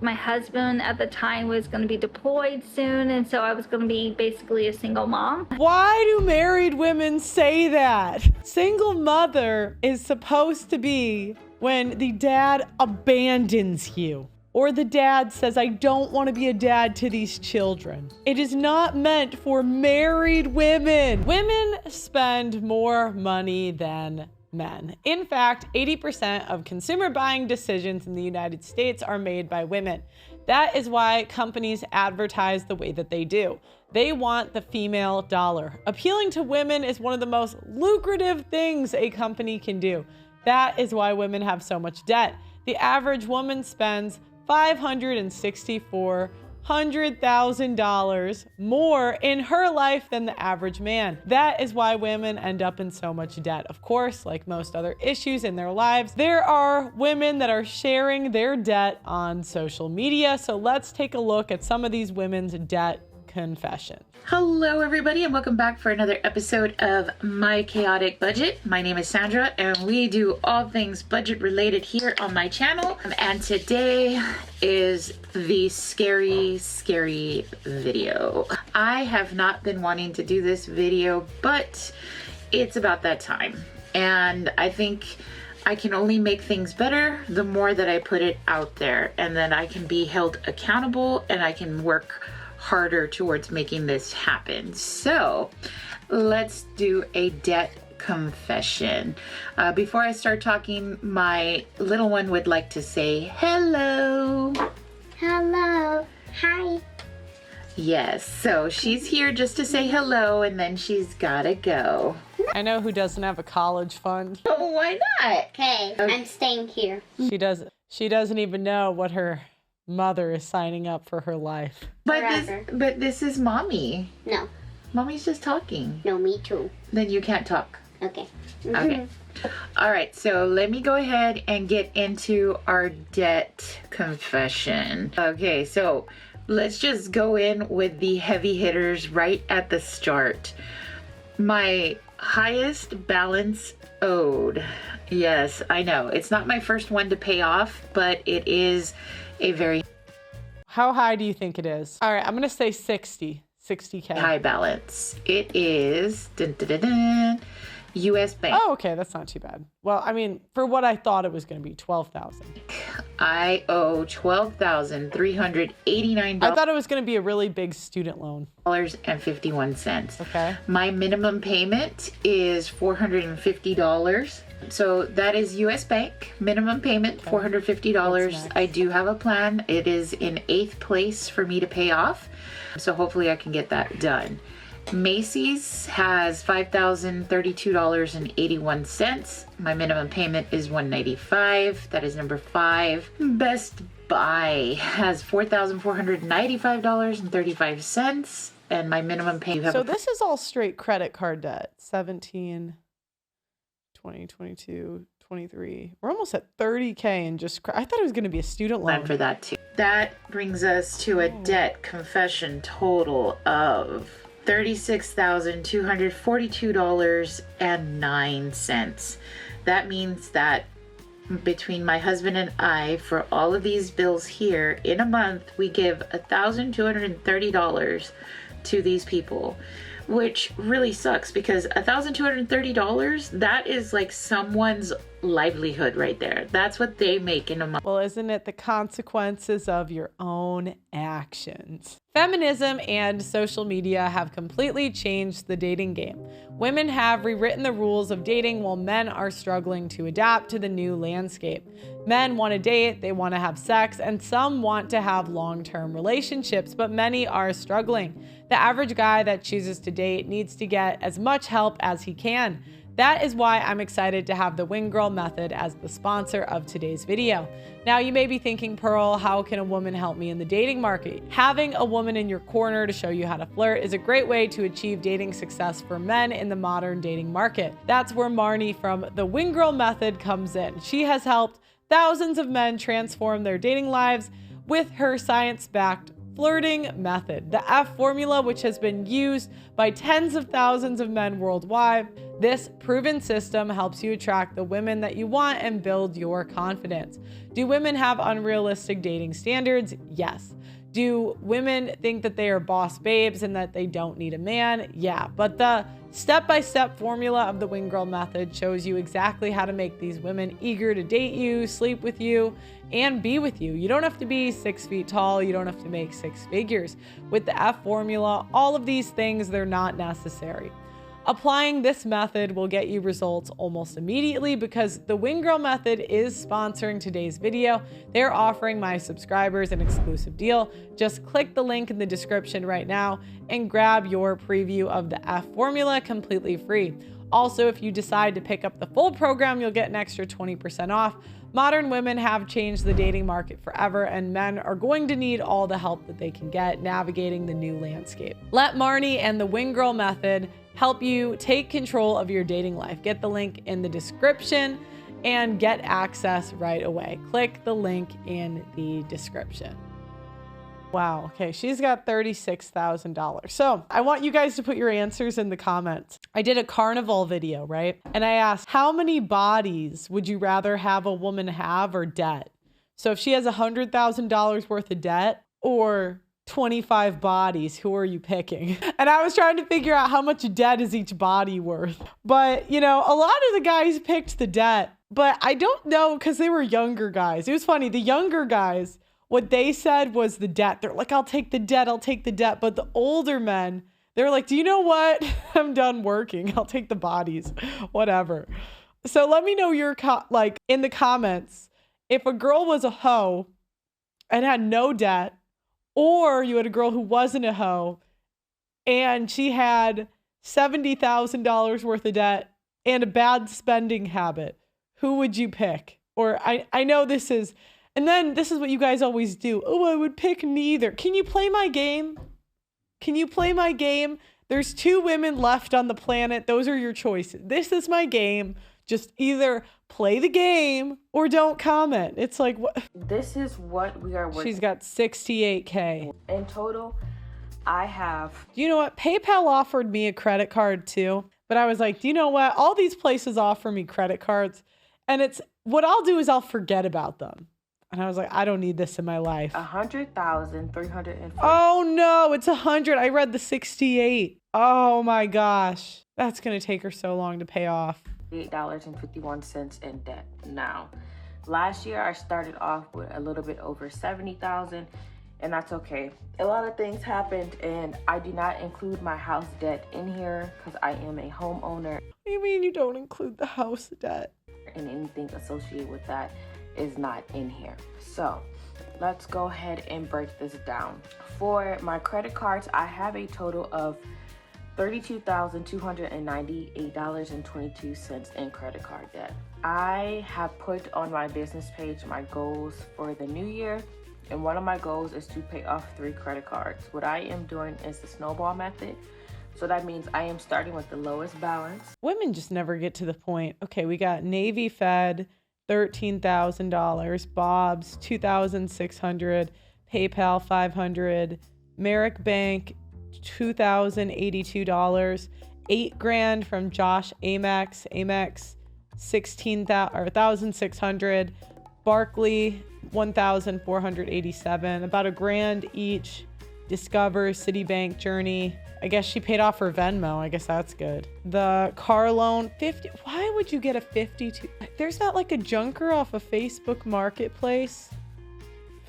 My husband at the time was going to be deployed soon, and so I was going to be basically a single mom. Why do married women say that? Single mother is supposed to be when the dad abandons you. Or the dad says, I don't want to be a dad to these children. It is not meant for married women. Women spend more money than men. In fact, 80% of consumer buying decisions in the United States are made by women. That is why companies advertise the way that they do. They want the female dollar. Appealing to women is one of the most lucrative things a company can do. That is why women have so much debt. The average woman spends $564,000 more in her life than the average man. That is why women end up in so much debt. Of course, like most other issues in their lives, there are women that are sharing their debt on social media. So let's take a look at some of these women's debt confessions. Hello everybody, and welcome back for another episode of My Chaotic Budget. My name is Sandra and we do all things budget related here on my channel. And today is the scary video. I have not been wanting to do this video, but it's about that time. And I think I can only make things better the more that I put it out there, and then I can be held accountable and I can work harder towards making this happen. So let's do a debt confession. Before I start talking, my little one would like to say hello. Hello. Hi. Yes, so she's here just to say hello and then she's gotta go. I know who doesn't have a college fund. Oh, why not? Okay, I'm staying here. She doesn't even know what her mother is signing up for her life. But this is mommy. No. Mommy's just talking. No, me too. Then you can't talk. Okay. Okay. All right, so let me go ahead and get into our debt confession. Okay, so let's just go in with the heavy hitters right at the start. My highest balance owed. Yes, I know. It's not my first one to pay off, but it is a very... How high do you think it is? All right, I'm going to say 60K. high balance. It is US Bank. Oh, okay, that's not too bad. Well, I mean, for what I thought it was going to be, 12,000. I owe $12,389. I thought it was going to be a really big student loan. and 51 cents. Okay. My minimum payment is $450. So that is US Bank minimum payment, Okay. $450. I do have a plan. It is in 8th place for me to pay off. So hopefully I can get that done. Macy's has $5,032.81. My minimum payment is $195. That is number 5. Best Buy has $4,495.35. And my minimum payment. So this is all straight credit card debt. 17, 20, 22, 23. We're almost at 30K and just, I thought it was going to be a student loan. For that too. That brings us to a debt confession total of $36,242.09. That means that between my husband and I, for all of these bills here, in a month, we give $1,230 to these people, which really sucks because $1,230, that is like someone's livelihood right there. That's what they make in a month. Well, isn't it the consequences of your own actions? Feminism and social media have completely changed the dating game. Women have rewritten the rules of dating while men are struggling to adapt to the new landscape. Men want to date, they want to have sex, and some want to have long-term relationships, but many are struggling. The average guy that chooses to date needs to get as much help as he can. That is why I'm excited to have the Wing Girl Method as the sponsor of today's video. Now you may be thinking, Pearl, how can a woman help me in the dating market? Having a woman in your corner to show you how to flirt is a great way to achieve dating success for men in the modern dating market. That's where Marnie from the Wing Girl Method comes in. She has helped thousands of men transform their dating lives with her science-backed flirting method, the F formula, which has been used by tens of thousands of men worldwide. This proven system helps you attract the women that you want and build your confidence. Do women have unrealistic dating standards? Yes. Do women think that they are boss babes and that they don't need a man? Yeah, but the step-by-step formula of the Wing Girl method shows you exactly how to make these women eager to date you, sleep with you, and be with you. You don't have to be 6 feet tall. You don't have to make 6 figures. With the F formula, all of these things, they're not necessary. Applying this method will get you results almost immediately because the Wing Girl method is sponsoring today's video. They're offering my subscribers an exclusive deal. Just click the link in the description right now and grab your preview of the F formula completely free. Also, if you decide to pick up the full program, you'll get an extra 20% off. Modern women have changed the dating market forever, and men are going to need all the help that they can get navigating the new landscape. Let Marnie and the Wing Girl method help you take control of your dating life. Get the link in the description and get access right away. Click the link in the description. Wow, okay, she's got $36,000. So I want you guys to put your answers in the comments. I did a carnival video, right? And I asked, how many bodies would you rather have a woman have or debt? So if she has $100,000 worth of debt or 25 bodies, who are you picking? And I was trying to figure out how much debt is each body worth. But, you know, a lot of the guys picked the debt, but I don't know because they were younger guys. It was funny. The younger guys, what they said was the debt. They're like, I'll take the debt. I'll take the debt. But the older men, they're like, do you know what? I'm done working. I'll take the bodies, whatever. So let me know your, like in the comments, if a girl was a hoe and had no debt, or you had a girl who wasn't a hoe and she had $70,000 worth of debt and a bad spending habit, who would you pick? Or I know this is, and then this is what you guys always do. Oh, I would pick neither. Can you play my game? Can you play my game? There's 2 women left on the planet. Those are your choices. This is my game. Just either play the game or don't comment. It's like, what? This is what we are working. She's got 68K. In total, I have. You know what? PayPal offered me a credit card too. But I was like, do you know what? All these places offer me credit cards. And it's what I'll do is I'll forget about them. And I was like, I don't need this in my life. 100,340. Oh no, it's 100. I read the 68. Oh my gosh. That's going to take her so long to pay off. $8.51 in debt. Now, last year I started off with a little bit over 70,000, and that's okay. A lot of things happened, and I do not include my house debt in here because I am a homeowner. What do you mean you don't include the house debt? And anything associated with that is not in here. So let's go ahead and break this down. For my credit cards, I have a total of $32,298.22 in credit card debt. I have put on my business page my goals for the new year, and one of my goals is to pay off 3 credit cards. What I am doing is the snowball method. So that means I am starting with the lowest balance. Women just never get to the point. Okay, we got Navy Fed, $13,000, Bob's, $2,600, PayPal, $500, Merrick Bank, $2,082, $8,000 from Josh Amex, 1,600, Barkley, 1,487, about $1,000 each. Discover, Citibank, Journey. I guess she paid off her Venmo. I guess that's good. The car loan, 50. Why would you get a 52? There's not like a junker off a Facebook Marketplace.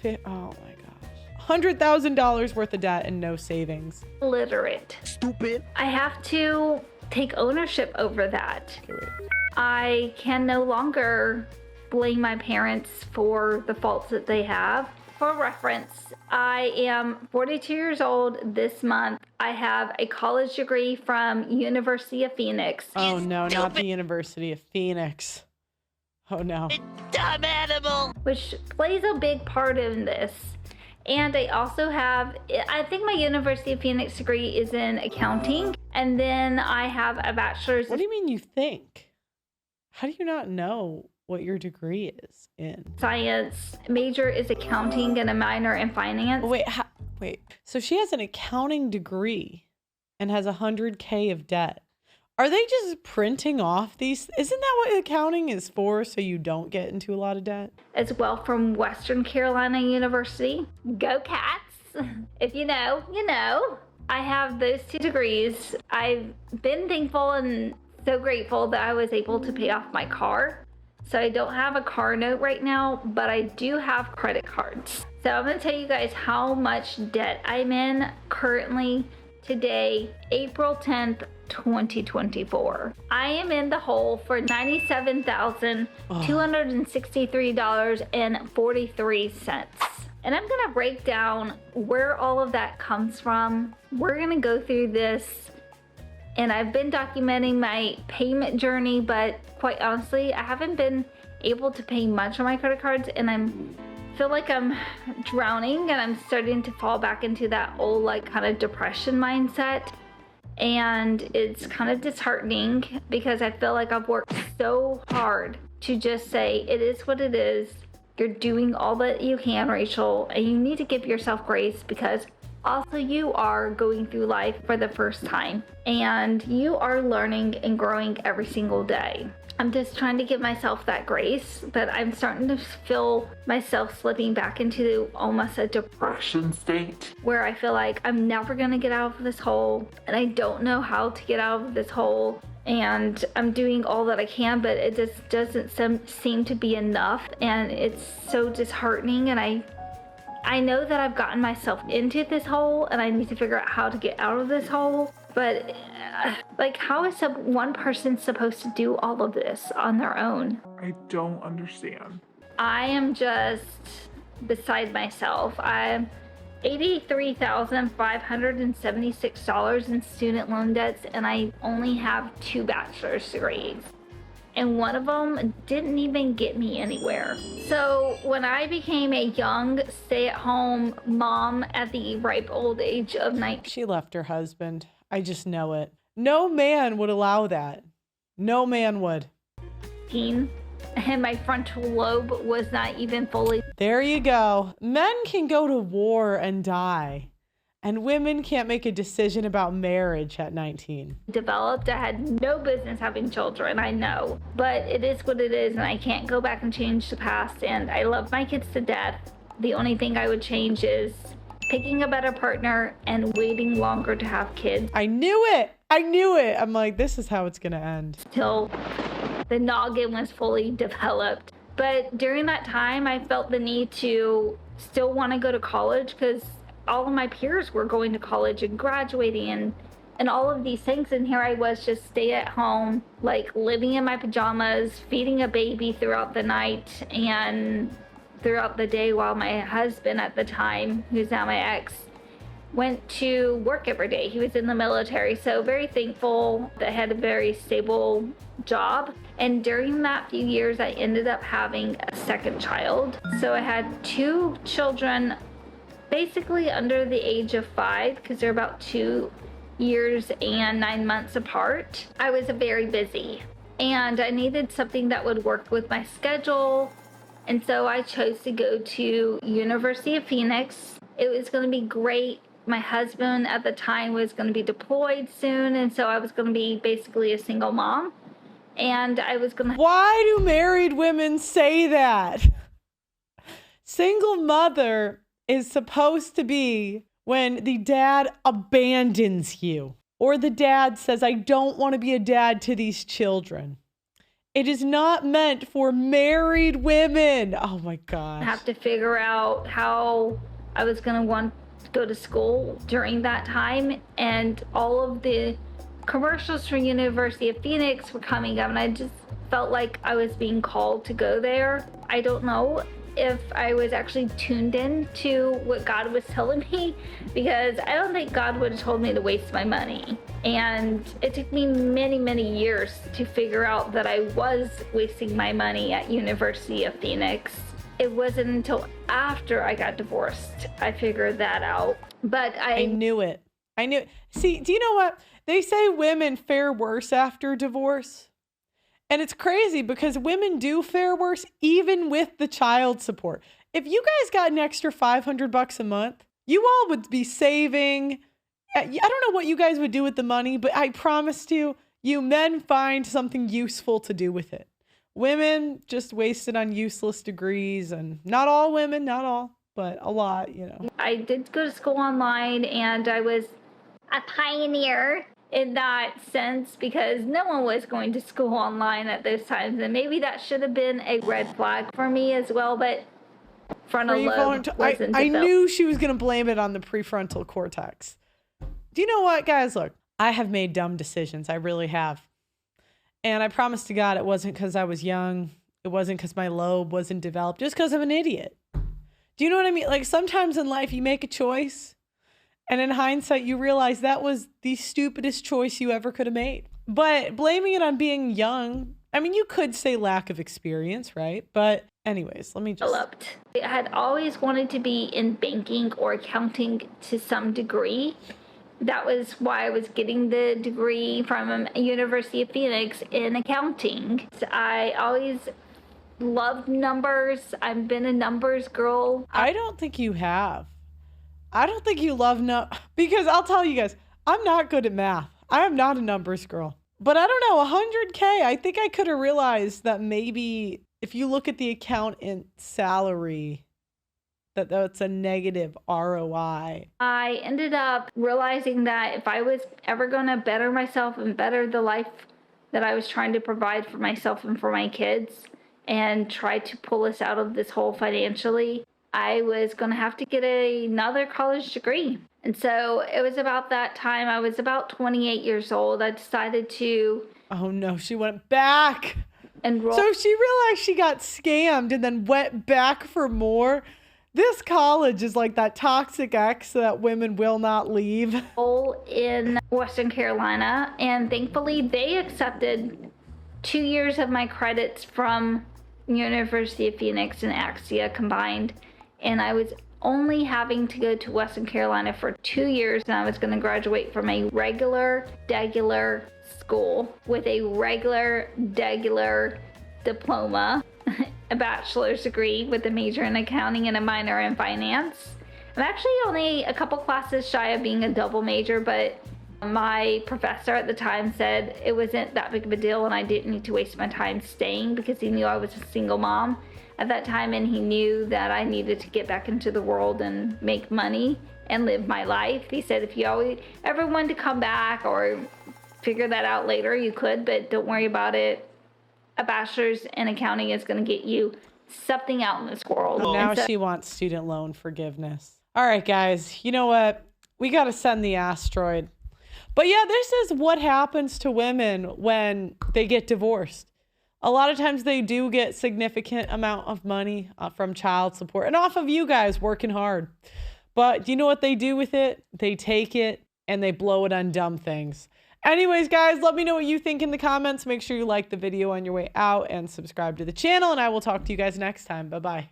Oh my gosh. $100,000 worth of debt and no savings. Illiterate. Stupid. I have to take ownership over that. Okay, wait. I can no longer blame my parents for the faults that they have. For reference, I am 42 years old this month. I have a college degree from University of Phoenix. Oh no, not the University of Phoenix. Oh no. Dumb animal. Which plays a big part in this. And I also have, I think my University of Phoenix degree is in accounting. And then I have a bachelor's. What do you mean you think? How do you not know what your degree is in? Science. Major is accounting and a minor in finance. Wait, Wait, so she has an accounting degree and has $100K of debt. Are they just printing off these? Isn't that what accounting is for? So you don't get into a lot of debt? As well from Western Carolina University. Go Cats! If you know, you know. I have those 2 degrees. I've been thankful and so grateful that I was able to pay off my car. So I don't have a car note right now, but I do have credit cards. So I'm going to tell you guys how much debt I'm in currently today, April 10th, 2024. I am in the hole for $97,263.43. And I'm gonna break down where all of that comes from. We're gonna go through this, and I've been documenting my payment journey, but quite honestly, I haven't been able to pay much on my credit cards, and I feel like I'm drowning, and I'm starting to fall back into that old like kind of depression mindset. And it's kind of disheartening because I feel like I've worked so hard to just say it is what it is. You're doing all that you can, Rachel, and you need to give yourself grace because also you are going through life for the first time and you are learning and growing every single day. I'm just trying to give myself that grace, but I'm starting to feel myself slipping back into almost a depression state where I feel like I'm never going to get out of this hole and I don't know how to get out of this hole. And I'm doing all that I can, but it just doesn't seem to be enough. And it's so disheartening. And I know that I've gotten myself into this hole and I need to figure out how to get out of this hole. But like, how is one person supposed to do all of this on their own? I don't understand. I am just beside myself. I'm $83,576 in student loan debts, and I only have 2 bachelor's degrees. And one of them didn't even get me anywhere. So when I became a young stay-at-home mom at the ripe old age of 19, She left her husband. I just know it. No man would allow that. No man would. and my frontal lobe was not even fully There you go. Men can go to war and die, and women can't make a decision about marriage at 19. developed. I had no business having children, I know. But it is what it is, and I can't go back and change the past. And I love my kids to death. The only thing I would change is picking a better partner and waiting longer to have kids I knew it. I knew it. I'm like, this is how it's going to end. till the noggin was fully developed. But during that time, I felt the need to still want to go to college because all of my peers were going to college and graduating and all of these things. And here I was just stay at home, like living in my pajamas, feeding a baby throughout the night and throughout the day while my husband at the time, who's now my ex, went to work every day. He was in the military, so very thankful that I had a very stable job. And during that few years, I ended up having a second child. So I had 2 children basically under the age of 5 because they're about 2 years and 9 months apart. I was very busy and I needed something that would work with my schedule. And so I chose to go to University of Phoenix. It was going to be great. My husband at the time was going to be deployed soon, and so I was going to be basically a single mom. And I was going to... Why do married women say that? Single mother is supposed to be when the dad abandons you, or the dad says, I don't want to be a dad to these children. It is not meant for married women. Oh my gosh. have to figure out how I was going to want to go to school during that time. And all of the commercials from University of Phoenix were coming up, and I just felt like I was being called to go there. I don't know if I was actually tuned in to what God was telling me, because I don't think God would have told me to waste my money. And it took me many, many years to figure out that I was wasting my money at University of Phoenix. It wasn't until after I got divorced I figured that out. But I knew it. I knew it. See, do you know what? They say women fare worse after divorce. And it's crazy because women do fare worse even with the child support. If you guys got an extra $500 a month, You all would be saving. I don't know what you guys would do with the money, but I promise you men find something useful to do with it. Women just waste it on useless degrees, and not all women, not all, but a lot, you know. I did go to school online, and I was a pioneer in that sense because no one was going to school online at those times, and maybe that should have been a red flag for me as well, but frontal lobe wasn't I developed. knew she was going to blame it on the prefrontal cortex. Do you know what, guys? Look, I have made dumb decisions. I really have. And I promise to God it wasn't because I was young. It wasn't because my lobe wasn't developed. Just because I'm an idiot. Do you know what I mean? Like, sometimes in life you make a choice, and in hindsight you realize that was the stupidest choice you ever could have made. But blaming it on being young, I mean, you could say lack of experience, right? But anyways, let me just... I had always wanted to be in banking or accounting to some degree. That was why I was getting the degree from University of Phoenix in accounting. I always loved numbers. I've been a numbers girl. I don't think you have. I don't think you love because I'll tell you guys, I'm not good at math. I am not a numbers girl. But I don't know, 100K, I think I could have realized that maybe if you look at the accountant salary, that's a negative ROI. I ended up realizing that if I was ever going to better myself and better the life that I was trying to provide for myself and for my kids and try to pull us out of this hole financially, I was going to have to get another college degree. And so it was about that time. I was about 28 years old. I decided to... Oh no, she went back. Enroll. So she realized she got scammed and then went back for more. This college is like that toxic ex that women will not leave. In Western Carolina, and thankfully they accepted 2 years of my credits from University of Phoenix and Axia combined, and I was only having to go to Western Carolina for 2 years, and I was going to graduate from a regular school with a regular diploma, a bachelor's degree with a major in accounting and a minor in finance. I'm actually only a couple classes shy of being a double major, but my professor at the time said it wasn't that big of a deal and I didn't need to waste my time staying because he knew I was a single mom at that time, and he knew that I needed to get back into the world and make money and live my life. He said if you ever wanted to come back or figure that out later, you could, but don't worry about it. A bachelor's in accounting is going to get you something out in this world. Now she wants student loan forgiveness. All right, guys, you know what? We got to send the asteroid. But yeah, this is what happens to women when they get divorced. A lot of times they do get significant amount of money from child support and off of you guys working hard. But do you know what they do with it? They take it and they blow it on dumb things. Anyways, guys, let me know what you think in the comments. Make sure you like the video on your way out and subscribe to the channel, and I will talk to you guys next time. Bye-bye.